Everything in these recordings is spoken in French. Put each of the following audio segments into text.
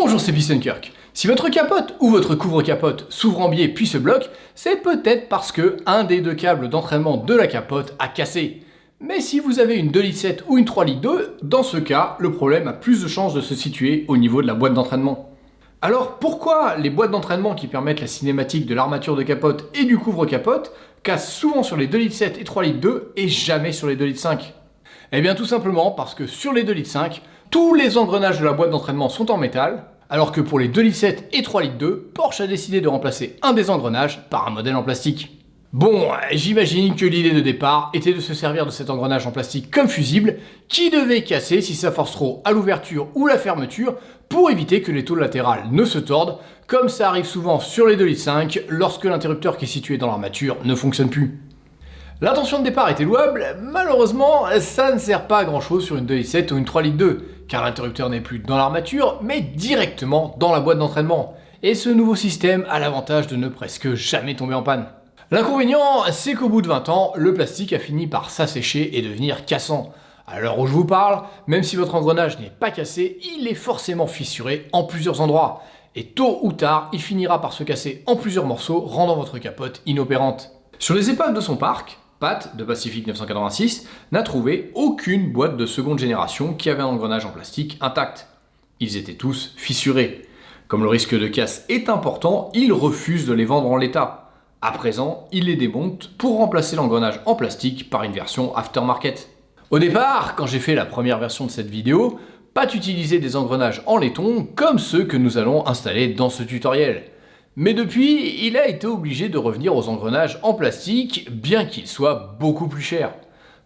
Bonjour, c'est PistonKirk. Si votre capote ou votre couvre-capote s'ouvre en biais puis se bloque, c'est peut-être parce que un des deux câbles d'entraînement de la capote a cassé. Mais si vous avez une 2,7 litres ou une 3,2 litres, dans ce cas, le problème a plus de chances de se situer au niveau de la boîte d'entraînement. Alors pourquoi les boîtes d'entraînement qui permettent la cinématique de l'armature de capote et du couvre-capote cassent souvent sur les 2,7 litres et 3,2 litres et jamais sur les 2,5 litres? Eh bien tout simplement parce que sur les 2,5 litres, tous les engrenages de la boîte d'entraînement sont en métal, alors que pour les 2,7 litres et 3,2 litres, Porsche a décidé de remplacer un des engrenages par un modèle en plastique. Bon, j'imagine que l'idée de départ était de se servir de cet engrenage en plastique comme fusible, qui devait casser si ça force trop à l'ouverture ou la fermeture, pour éviter que les tôles latérales ne se tordent, comme ça arrive souvent sur les 2,5 litres lorsque l'interrupteur qui est situé dans l'armature ne fonctionne plus. L'intention de départ était louable, malheureusement ça ne sert pas à grand chose sur une 2,7 litres ou une 3,2 litres, car l'interrupteur n'est plus dans l'armature, mais directement dans la boîte d'entraînement. Et ce nouveau système a l'avantage de ne presque jamais tomber en panne. L'inconvénient, c'est qu'au bout de 20 ans, le plastique a fini par s'assécher et devenir cassant. À l'heure où je vous parle, même si votre engrenage n'est pas cassé, il est forcément fissuré en plusieurs endroits. Et tôt ou tard, il finira par se casser en plusieurs morceaux, rendant votre capote inopérante. Sur les épaves de son parc, Pat, de Pacific 986, n'a trouvé aucune boîte de seconde génération qui avait un engrenage en plastique intact. Ils étaient tous fissurés. Comme le risque de casse est important, il refuse de les vendre en l'état. À présent, il les démonte pour remplacer l'engrenage en plastique par une version aftermarket. Au départ, quand j'ai fait la première version de cette vidéo, Pat utilisait des engrenages en laiton comme ceux que nous allons installer dans ce tutoriel. Mais depuis, il a été obligé de revenir aux engrenages en plastique, bien qu'ils soient beaucoup plus chers.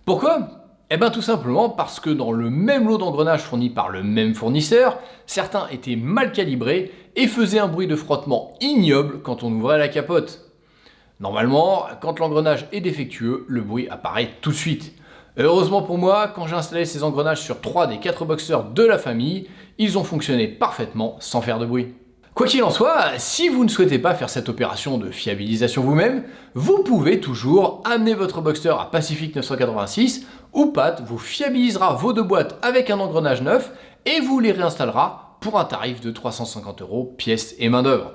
Pourquoi ? Eh bien tout simplement parce que dans le même lot d'engrenages fournis par le même fournisseur, certains étaient mal calibrés et faisaient un bruit de frottement ignoble quand on ouvrait la capote. Normalement, quand l'engrenage est défectueux, le bruit apparaît tout de suite. Heureusement pour moi, quand j'ai installé ces engrenages sur 3 des 4 boxers de la famille, ils ont fonctionné parfaitement sans faire de bruit. Quoi qu'il en soit, si vous ne souhaitez pas faire cette opération de fiabilisation vous-même, vous pouvez toujours amener votre Boxster à Pacific 986 où Pat vous fiabilisera vos deux boîtes avec un engrenage neuf et vous les réinstallera pour un tarif de 350 € pièce et main d'œuvre.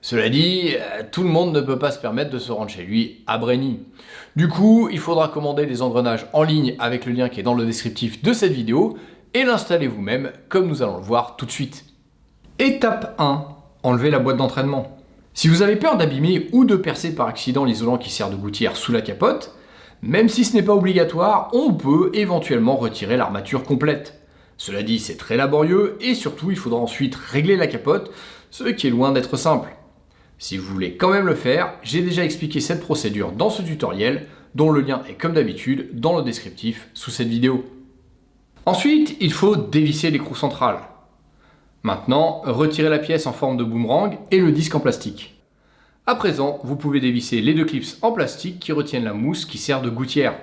Cela dit, tout le monde ne peut pas se permettre de se rendre chez lui à Brenny. Du coup, il faudra commander les engrenages en ligne avec le lien qui est dans le descriptif de cette vidéo et l'installer vous-même comme nous allons le voir tout de suite. Étape 1, enlevez la boîte d'entraînement. Si vous avez peur d'abîmer ou de percer par accident l'isolant qui sert de gouttière sous la capote, même si ce n'est pas obligatoire, on peut éventuellement retirer l'armature complète. Cela dit, c'est très laborieux et surtout il faudra ensuite régler la capote, ce qui est loin d'être simple. Si vous voulez quand même le faire, j'ai déjà expliqué cette procédure dans ce tutoriel, dont le lien est comme d'habitude dans le descriptif sous cette vidéo. Ensuite, il faut dévisser l'écrou central. Maintenant, retirez la pièce en forme de boomerang et le disque en plastique. À présent, vous pouvez dévisser les deux clips en plastique qui retiennent la mousse qui sert de gouttière.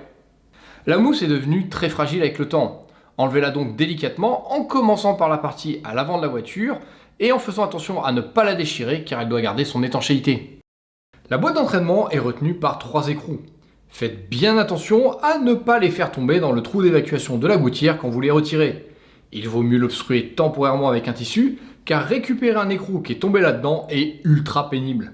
La mousse est devenue très fragile avec le temps. Enlevez-la donc délicatement en commençant par la partie à l'avant de la voiture et en faisant attention à ne pas la déchirer car elle doit garder son étanchéité. La boîte d'entraînement est retenue par 3 écrous. Faites bien attention à ne pas les faire tomber dans le trou d'évacuation de la gouttière quand vous les retirez. Il vaut mieux l'obstruer temporairement avec un tissu, car récupérer un écrou qui est tombé là-dedans est ultra pénible.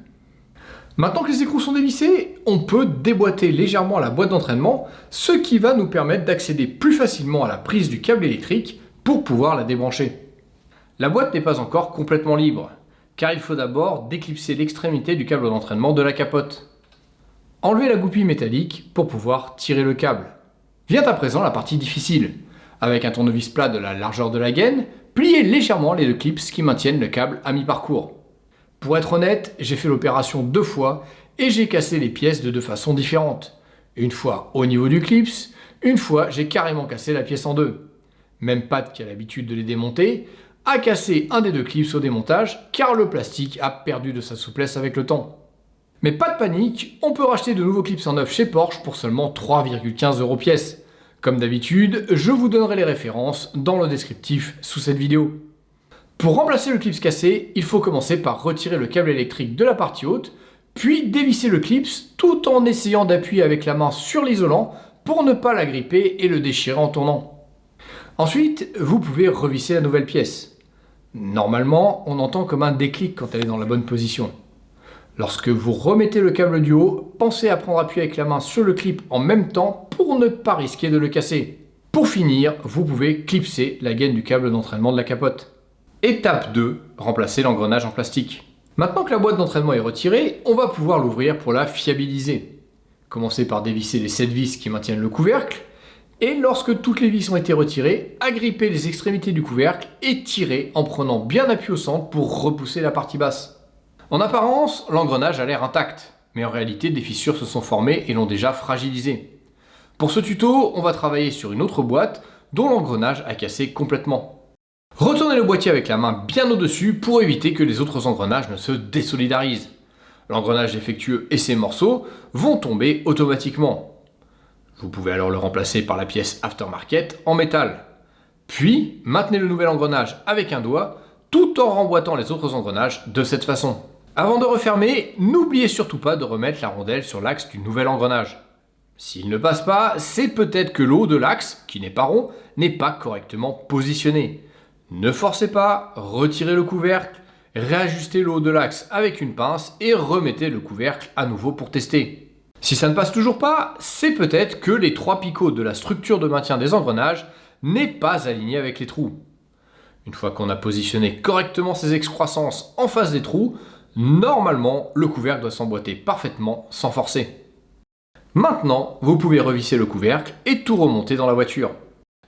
Maintenant que les écrous sont dévissés, on peut déboîter légèrement la boîte d'entraînement, ce qui va nous permettre d'accéder plus facilement à la prise du câble électrique pour pouvoir la débrancher. La boîte n'est pas encore complètement libre, car il faut d'abord déclipser l'extrémité du câble d'entraînement de la capote. Enlevez la goupille métallique pour pouvoir tirer le câble. Vient à présent la partie difficile. Avec un tournevis plat de la largeur de la gaine, pliez légèrement les deux clips qui maintiennent le câble à mi-parcours. Pour être honnête, j'ai fait l'opération 2 fois et j'ai cassé les pièces de 2 façons différentes. Une fois au niveau du clips, une fois j'ai carrément cassé la pièce en 2. Même Pat qui a l'habitude de les démonter, a cassé un des 2 clips au démontage car le plastique a perdu de sa souplesse avec le temps. Mais pas de panique, on peut racheter de nouveaux clips en neuf chez Porsche pour seulement 3,15 € pièce. Comme d'habitude, je vous donnerai les références dans le descriptif sous cette vidéo. Pour remplacer le clip cassé, il faut commencer par retirer le câble électrique de la partie haute, puis dévisser le clip tout en essayant d'appuyer avec la main sur l'isolant pour ne pas l'agripper et le déchirer en tournant. Ensuite, vous pouvez revisser la nouvelle pièce. Normalement, on entend comme un déclic quand elle est dans la bonne position. Lorsque vous remettez le câble du haut, pensez à prendre appui avec la main sur le clip en même temps pour ne pas risquer de le casser. Pour finir, vous pouvez clipser la gaine du câble d'entraînement de la capote. Étape 2, remplacer l'engrenage en plastique. Maintenant que la boîte d'entraînement est retirée, on va pouvoir l'ouvrir pour la fiabiliser. Commencez par dévisser les 7 vis qui maintiennent le couvercle, et lorsque toutes les vis ont été retirées, agrippez les extrémités du couvercle et tirez en prenant bien appui au centre pour repousser la partie basse. En apparence, l'engrenage a l'air intact, mais en réalité des fissures se sont formées et l'ont déjà fragilisé. Pour ce tuto, on va travailler sur une autre boîte dont l'engrenage a cassé complètement. Retournez le boîtier avec la main bien au-dessus pour éviter que les autres engrenages ne se désolidarisent. L'engrenage défectueux et ses morceaux vont tomber automatiquement. Vous pouvez alors le remplacer par la pièce aftermarket en métal. Puis, maintenez le nouvel engrenage avec un doigt tout en remboîtant les autres engrenages de cette façon. Avant de refermer, n'oubliez surtout pas de remettre la rondelle sur l'axe du nouvel engrenage. S'il ne passe pas, c'est peut-être que le haut de l'axe, qui n'est pas rond, n'est pas correctement positionné. Ne forcez pas, retirez le couvercle, réajustez le haut de l'axe avec une pince et remettez le couvercle à nouveau pour tester. Si ça ne passe toujours pas, c'est peut-être que les 3 picots de la structure de maintien des engrenages n'est pas aligné avec les trous. Une fois qu'on a positionné correctement ces excroissances en face des trous, normalement le couvercle doit s'emboîter parfaitement sans forcer. Maintenant, vous pouvez revisser le couvercle et tout remonter dans la voiture.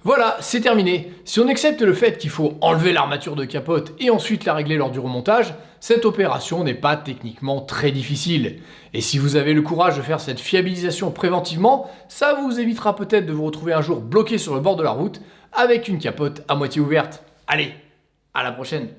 Voilà, c'est terminé. Si on accepte le fait qu'il faut enlever l'armature de capote et ensuite la régler lors du remontage, cette opération n'est pas techniquement très difficile. Et si vous avez le courage de faire cette fiabilisation préventivement, ça vous évitera peut-être de vous retrouver un jour bloqué sur le bord de la route avec une capote à moitié ouverte. Allez, à la prochaine!